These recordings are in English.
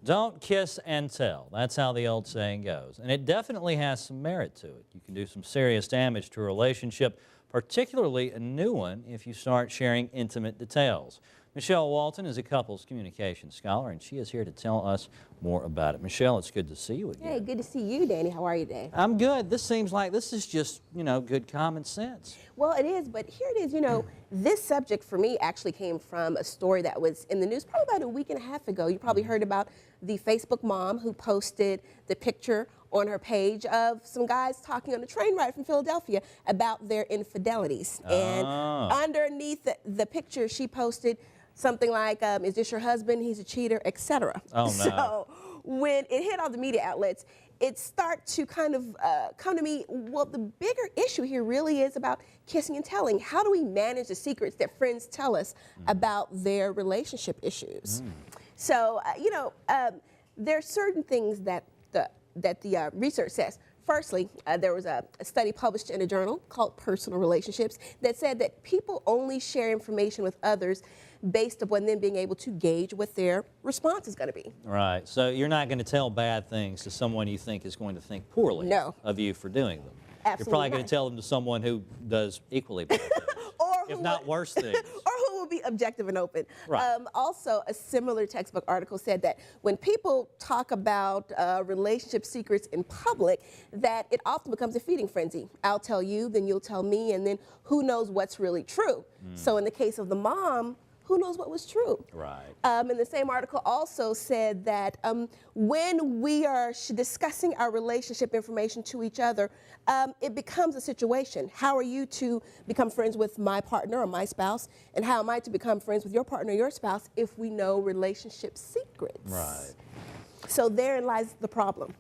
Don't kiss and tell. That's how the old saying goes. And it definitely has some merit to it. You can do some serious damage to a relationship, particularly a new one, if you start sharing intimate details. Michelle Walton is a couples communication scholar, and she is here to tell us more about it. Michelle, it's good to see you again. Hey, good to see you, Danny. How are you today? I'm good. This seems like this is just, good common sense. Well, it is, but here it is, this subject for me actually came from a story that was in the news probably about a week and a half ago. You probably heard about the Facebook mom who posted the picture on her page of some guys talking on a train ride from Philadelphia about their infidelities. And underneath the picture, she posted something like, is this your husband? He's a cheater, etc. Oh, no. So when it hit all the media outlets, it started to kind of come to me, well, the bigger issue here really is about kissing and telling. How do we manage the secrets that friends tell us about their relationship issues? So, there are certain things that the research says. Firstly, there was a study published in a journal called Personal Relationships that said that people only share information with others based upon them being able to gauge what their response is going to be. Right. So you're not going to tell bad things to someone you think is going to think poorly of you for doing them. Absolutely You're probably going to tell them to someone who does equally bad things, if not worse things. Or who will be objective and open. Right. Also, a similar textbook article said that when people talk about relationship secrets in public, that it often becomes a feeding frenzy. I'll tell you, then you'll tell me, and then who knows what's really true. So in the case of the mom, who knows what was true? Right. And the same article also said that when we are discussing our relationship information to each other, it becomes a situation. How are you to become friends with my partner or my spouse? And how am I to become friends with your partner or your spouse if we know relationship secrets? Right. So therein lies the problem.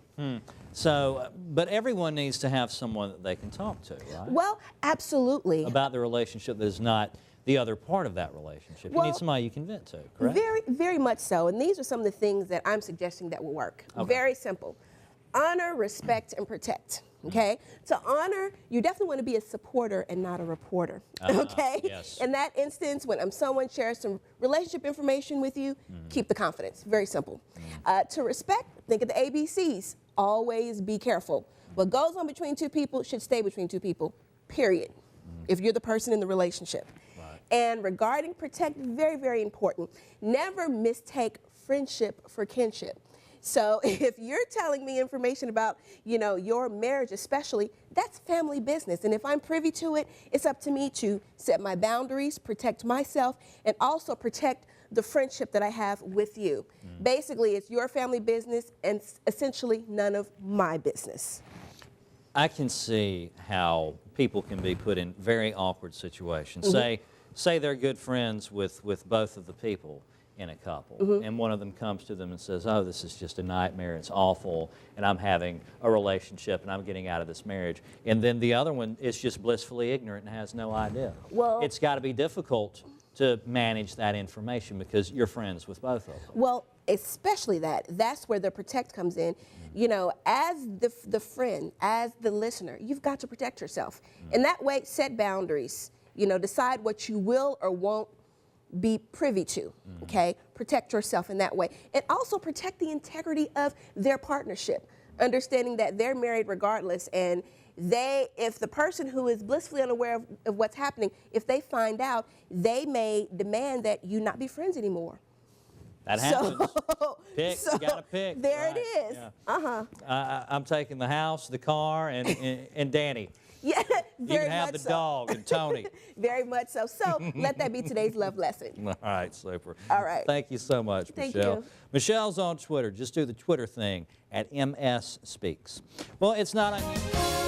So, but everyone needs to have someone that they can talk to, right? Well, absolutely. About the relationship that is not the other part of that relationship. You need somebody you can vent to, correct? Very, very much so. And these are some of the things that I'm suggesting that will work. Okay. Very simple. Honor, respect, and protect. Okay? To honor, you definitely want to be a supporter and not a reporter. Okay? Yes. In that instance, when someone shares some relationship information with you, keep the confidence. Very simple. To respect, think of the ABCs. Always be careful. What goes on between two people should stay between two people, period. If you're the person in the relationship. And regarding protect, very, very important. Never mistake friendship for kinship. So if you're telling me information about, your marriage especially, that's family business. And if I'm privy to it, it's up to me to set my boundaries, protect myself, and also protect the friendship that I have with you. Basically, it's your family business and essentially none of my business. I can see how people can be put in very awkward situations. Say they're good friends with both of the people in a couple, and one of them comes to them and says, oh, this is just a nightmare, it's awful, and I'm having a relationship and I'm getting out of this marriage. And then the other one is just blissfully ignorant and has no idea. Well, it's got to be difficult to manage that information because you're friends with both of them. Well, especially that's where the protect comes in. As the friend, as the listener, you've got to protect yourself. And that way, set boundaries. Decide what you will or won't be privy to, okay? Protect yourself in that way. And also protect the integrity of their partnership, understanding that they're married regardless, and if the person who is blissfully unaware of what's happening, if they find out, they may demand that you not be friends anymore. That happens. You gotta pick. There it is. Yeah. I'm taking the house, the car, and Danny. Yeah, you very can have much the so. dog and Tony. Very much so. So let that be today's love lesson. All right, super. All right. Thank you so much, Thank Michelle. you. Michelle's on Twitter. Just do the Twitter thing at MS Speaks. Well, it's not unusual.